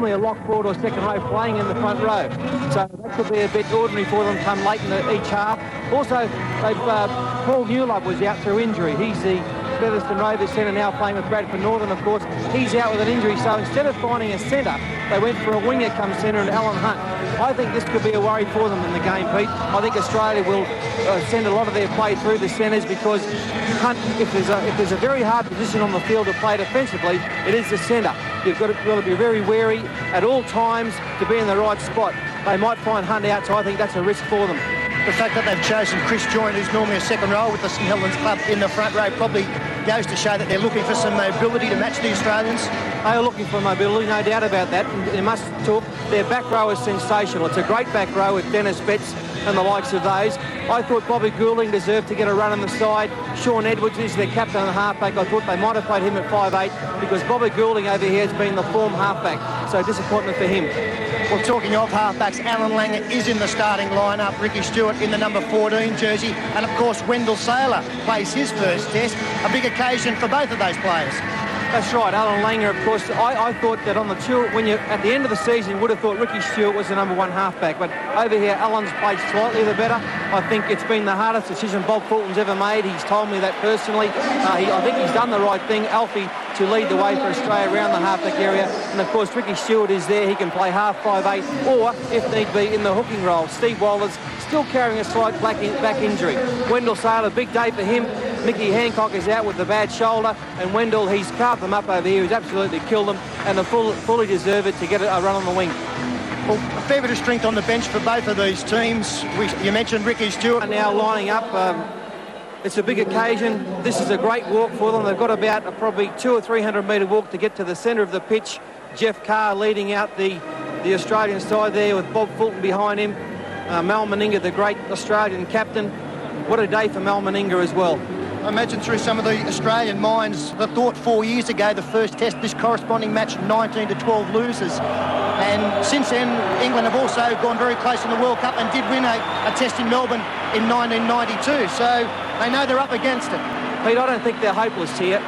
normally a lock forward or second row playing in the front row. So that could be a bit ordinary for them come late in each half. Also, Paul Newlove was out through injury. He's the Featherstone Rovers centre now playing with Bradford Northern, of course. He's out with an injury, so instead of finding a centre, they went for a winger come centre and Allan Hunte. I think this could be a worry for them in the game, Pete. I think Australia will send a lot of their play through the centres because Hunte, if there's a very hard position on the field to play defensively, it is the centre. You've got to be very wary at all times to be in the right spot. They might find Hunte out, so I think that's a risk for them. The fact that they've chosen Chris Joynt, who's normally a second row with the St Helens club, in the front row probably goes to show that they're looking for some mobility to match the Australians. They are looking for mobility, no doubt about that. And they must talk. Their back row is sensational. It's a great back row with Denis and the likes of those. I thought Bobby Goulding deserved to get a run on the side. Shaun Edwards is their captain and halfback. I thought they might have played him at 5'8" because Bobby Goulding over here has been the form halfback. So disappointment for him. Well, talking of halfbacks, Allan Langer is in the starting lineup. Ricky Stewart in the number 14 jersey. And, of course, Wendell Saylor plays his first test. A big occasion for both of those players. That's right, Allan Langer, of course. I thought that on the tour, when you at the end of the season, you would have thought Ricky Stewart was the number 1 halfback. But over here, Allan's played slightly the better. I think it's been the hardest decision Bob Fulton's ever made. He's told me that personally. I think he's done the right thing, Alfie, to lead the way for Australia around the halfback area. And, of course, Ricky Stewart is there. He can play half 5'8", or, if need be, in the hooking role. Steve Waller's still carrying a slight back injury. Wendell Saylor, big day for him. Mickey Hancock is out with the bad shoulder, and Wendell, he's carved them up over here. He's absolutely killed them, and they fully deserve it to get a run on the wing. Well, a fair bit of strength on the bench for both of these teams. You mentioned Ricky Stewart. Now lining up. It's a big occasion. This is a great walk for them. They've got about probably 200 or 300 metre walk to get to the centre of the pitch. Jeff Carr leading out the Australian side there with Bob Fulton behind him. Mal Meninga, the great Australian captain. What a day for Mal Meninga as well. I imagine through some of the Australian minds, the thought 4 years ago, the first test, this corresponding match, 19-12 losers. And since then, England have also gone very close in the World Cup and did win a test in Melbourne in 1992. So they know they're up against it. Pete, I don't think they're hopeless here.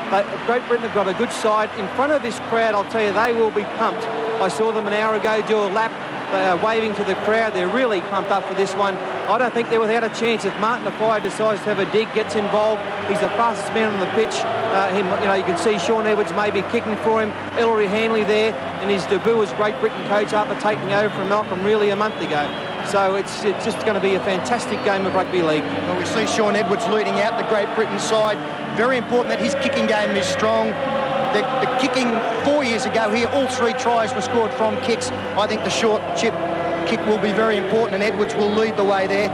Great Britain have got a good side. In front of this crowd, I'll tell you, they will be pumped. I saw them an hour ago do a lap. They are waving to the crowd. They're really pumped up for this one. I don't think they're without a chance. If Martin Offiah decides to have a dig, gets involved, he's the fastest man on the pitch. You can see Shaun Edwards maybe kicking for him. Ellery Hanley there in his debut as Great Britain coach after taking over from Malcolm really a month ago. So it's just going to be a fantastic game of rugby league. Well, we see Shaun Edwards leading out the Great Britain side. Very important that his kicking game is strong. The kicking 4 years ago here, all 3 tries were scored from kicks. I think the short chip kick will be very important, and Edwards will lead the way there.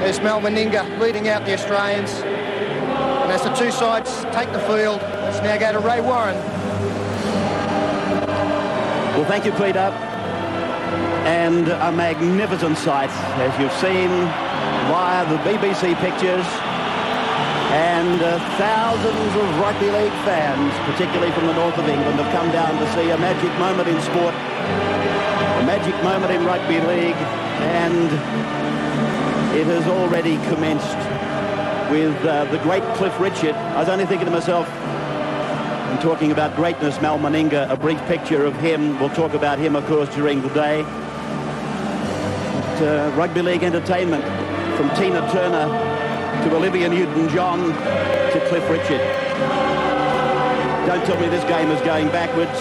There's Mal Meninga leading out the Australians. And as the two sides take the field, let's now go to Ray Warren. Well, thank you, Peter. And a magnificent sight, as you've seen via the BBC pictures. And thousands of rugby league fans, particularly from the north of England, have come down to see a magic moment in sport, a magic moment in rugby league, and it has already commenced with the great Cliff Richard. I was only thinking to myself, I'm talking about greatness, Mal Meninga, a brief picture of him. We'll talk about him, of course, during the day. But, rugby league entertainment from Tina Turner to Olivia Newton-John to Cliff Richard. Don't tell me this game is going backwards.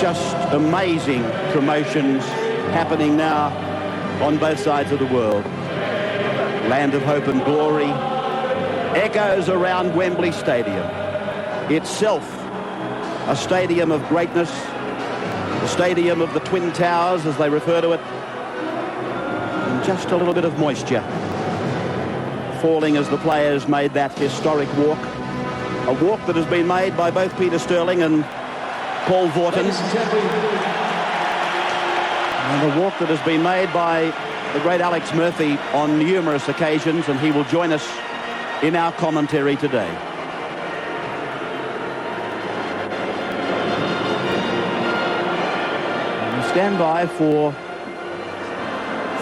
Just amazing promotions happening now on both sides of the world. Land of hope and glory echoes around Wembley Stadium. Itself a stadium of greatness, the stadium of the Twin Towers, as they refer to it. And just a little bit of moisture falling as the players made that historic walk. A walk that has been made by both Peter Sterling and Paul Vorton. And a walk that has been made by the great Alex Murphy on numerous occasions, and he will join us in our commentary today. We stand by for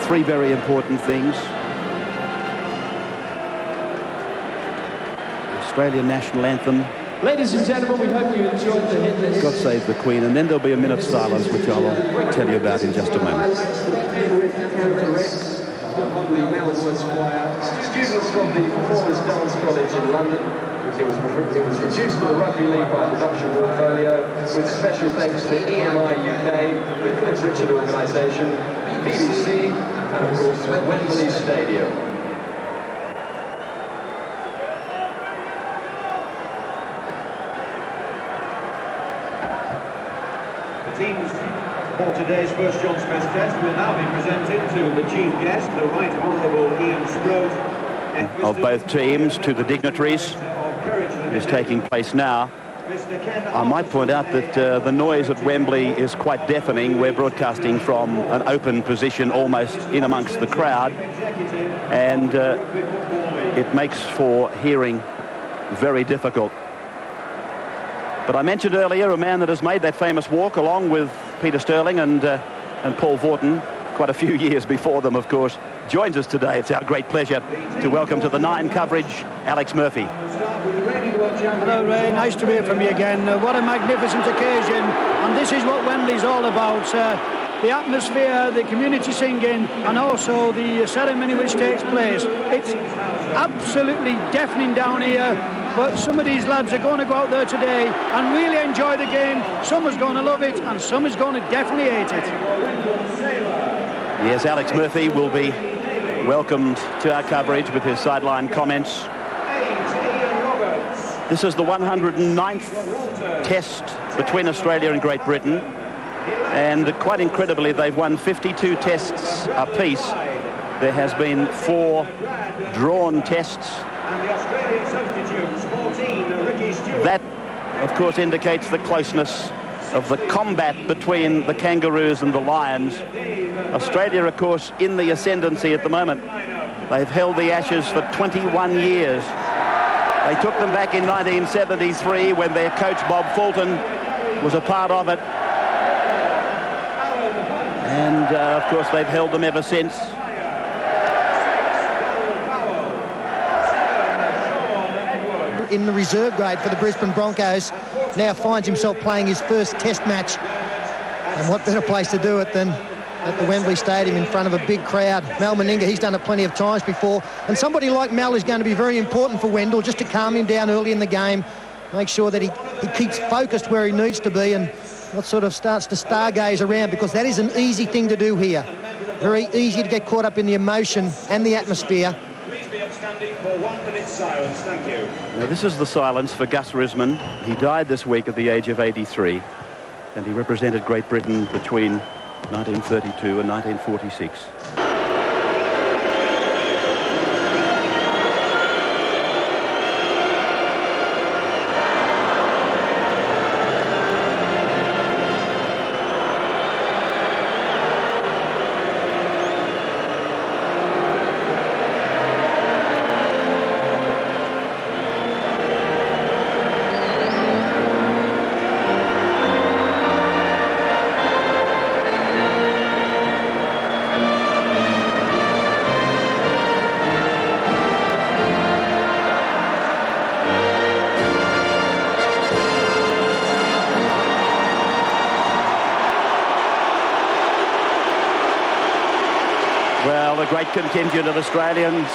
3 very important things. Australian national anthem Ladies and gentlemen, we hope you enjoyed the hit. God save the Queen, and then there'll be a minute's silence, which I'll tell you about in just a moment. Students from the Performance Dance College in London. It was produced for the Rugby League by Production Portfolio, with special thanks to EMI UK, the Prince Richard Organisation, BBC, and of course Wembley Stadium. Teams for today's first John Smith test will now be presented to the chief guest, the Right Honourable Ian Sproat. Of both teams to the dignitaries is taking place now. I might point out that the noise at Wembley is quite deafening. We're broadcasting from an open position almost in amongst the crowd, and it makes for hearing very difficult. But I mentioned earlier a man that has made that famous walk along with Peter Sterling and Paul Vaughton, quite a few years before them, of course, joins us today. It's our great pleasure to welcome to the 9 coverage, Alex Murphy. Hello, Ray. Nice to hear from you again. What a magnificent occasion. And this is what Wembley's all about. The atmosphere, the community singing, and also the ceremony which takes place. It's absolutely deafening down here. But some of these lads are going to go out there today and really enjoy the game. Some is going to love it, and some is going to definitely hate it. Yes, Alex Murphy will be welcomed to our coverage with his sideline comments. This is the 109th test between Australia and Great Britain, and quite incredibly, they've won 52 tests apiece. There has been 4 drawn tests. That, of course, indicates the closeness of the combat between the Kangaroos and the Lions. Australia, of course, in the ascendancy at the moment. They've held the Ashes for 21 years. They took them back in 1973 when their coach Bob Fulton was a part of it. And, of course, they've held them ever since. In the reserve grade for the Brisbane Broncos, now finds himself playing his first test match. And what better place to do it than at the Wembley Stadium in front of a big crowd. Meninga, he's done it plenty of times before. And somebody like Mel is going to be very important for Wendell, just to calm him down early in the game, make sure that he keeps focused where he needs to be and not sort of starts to stargaze around, because that is an easy thing to do here. Very easy to get caught up in the emotion and the atmosphere. For 1 minute silence, thank you. Now, this is the silence for Gus Risman. He died this week at the age of 83, and he represented Great Britain between 1932 and 1946. A great contingent of Australians.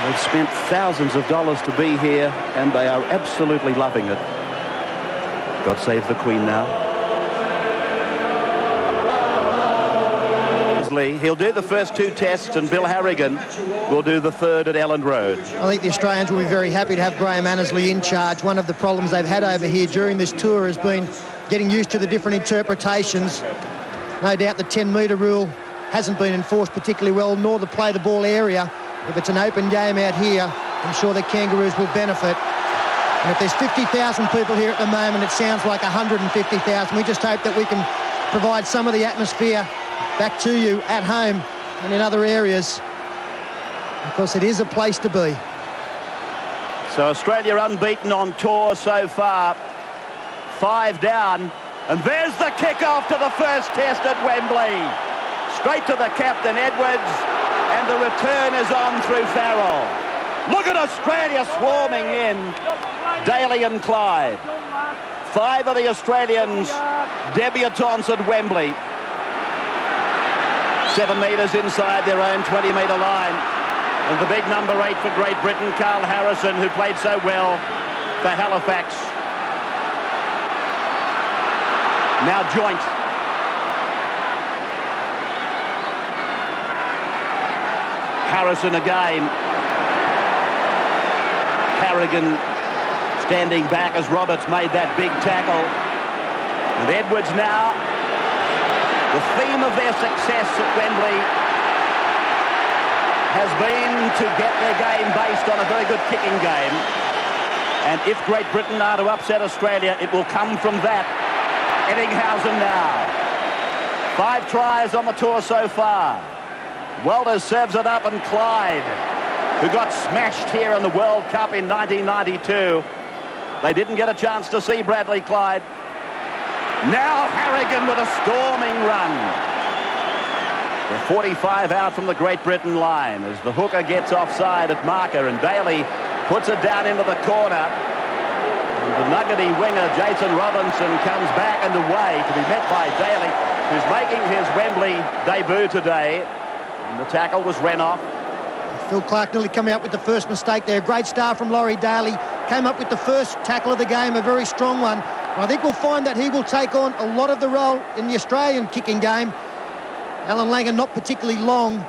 They've spent thousands of dollars to be here, and they are absolutely loving it. God save the Queen now. He'll do the first 2 tests, and Bill Harragon will do the 3rd at Elland Road. I think the Australians will be very happy to have Graham Annesley in charge. One of the problems they've had over here during this tour has been getting used to the different interpretations. No doubt the 10-metre rule hasn't been enforced particularly well, nor the play the ball area. If it's an open game out here, I'm sure the Kangaroos will benefit. And if there's 50,000 people here at the moment, it sounds like 150,000. We just hope that we can provide some of the atmosphere back to you at home and in other areas, because it is a place to be. So Australia unbeaten on tour so far. 5 down. And there's the kick-off to the first test at Wembley. Straight to the captain, Edwards, and the return is on through Farrell. Look at Australia swarming in. Daley and Clyde. 5 of the Australians debutants at Wembley. 7 metres inside their own 20-metre line. And the big number 8 for Great Britain, Carl Harrison, who played so well for Halifax. Now Joynt. Harrison again. Harragon standing back as Roberts made that big tackle. And Edwards now, the theme of their success at Wembley has been to get their game based on a very good kicking game. And if Great Britain are to upset Australia, it will come from that. Ettingshausen now. 5 tries on the tour so far. Walters serves it up, and Clyde, who got smashed here in the World Cup in 1992. They didn't get a chance to see Bradley Clyde. Now Harragon with a storming run. They're 45 out from the Great Britain line as the hooker gets offside at marker, and Daley puts it down into the corner. And the nuggety winger, Jason Robinson, comes back and away to be met by Daley, who's making his Wembley debut today. And the tackle was Renouf. Phil Clarke nearly come out with the first mistake there. Great start from Laurie. Daley came up with the first tackle of the game, a very strong one. I think we'll find that he will take on a lot of the role in the Australian kicking game. Allan Langer not particularly long,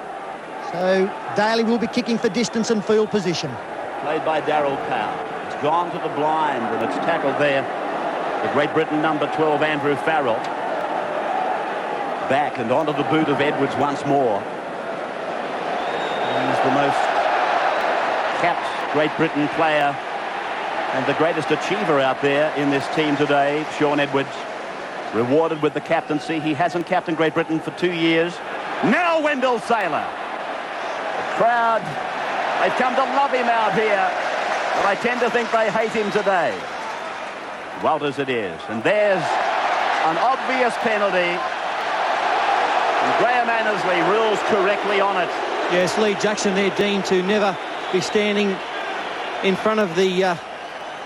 so Daley will be kicking for distance and field position. Played by Daryl Powell. It's gone to the blind, and it's tackled there. The Great Britain number 12, Andrew Farrell. Back and onto the boot of Edwards once more. He's the most capped Great Britain player and the greatest achiever out there in this team today, Shaun Edwards, rewarded with the captaincy. He hasn't captained Great Britain for 2 years. Now Wendell Sailor. The crowd, they've come to love him out here, but I tend to think they hate him today. Walters it is, and there's an obvious penalty, and Graham Annesley rules correctly on it. Yes, Lee Jackson there, Dean, to never be standing in front of the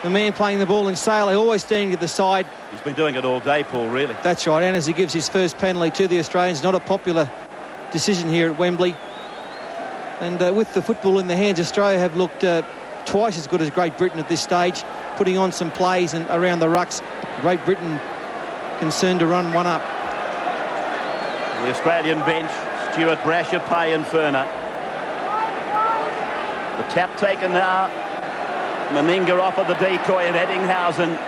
man playing the ball in Sailor, always standing to the side. He's been doing it all day, Paul, really. That's right, and as he gives his first penalty to the Australians, not a popular decision here at Wembley. And with the football in the hands, Australia have looked twice as good as Great Britain at this stage, putting on some plays and around the rucks. Great Britain concerned to run one up. The Australian bench, Stewart, Brasher, Pay and Ferner. The tap taken now. Meninga off of the decoy at Ettingshausen.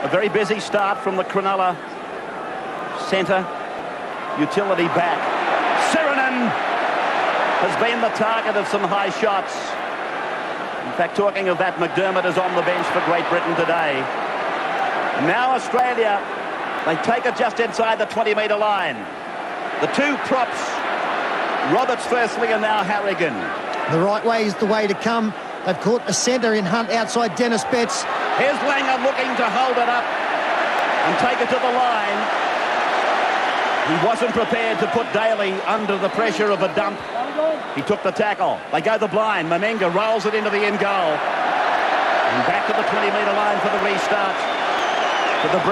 A very busy start from the Cronulla centre. Utility back. Sironen has been the target of some high shots. In fact, talking of that, McDermott is on the bench for Great Britain today. And now Australia, they take it just inside the 20-metre line. The 2 props, Roberts firstly and now Harragon. The right way is the way to come. They've caught the centre in Hunte outside Denis Betts. Here's Langer looking to hold it up and take it to the line. He wasn't prepared to put Daley under the pressure of a dump. He took the tackle. They go the blind. Meninga rolls it into the end goal. And back to the 20-metre line for the restart. For the British.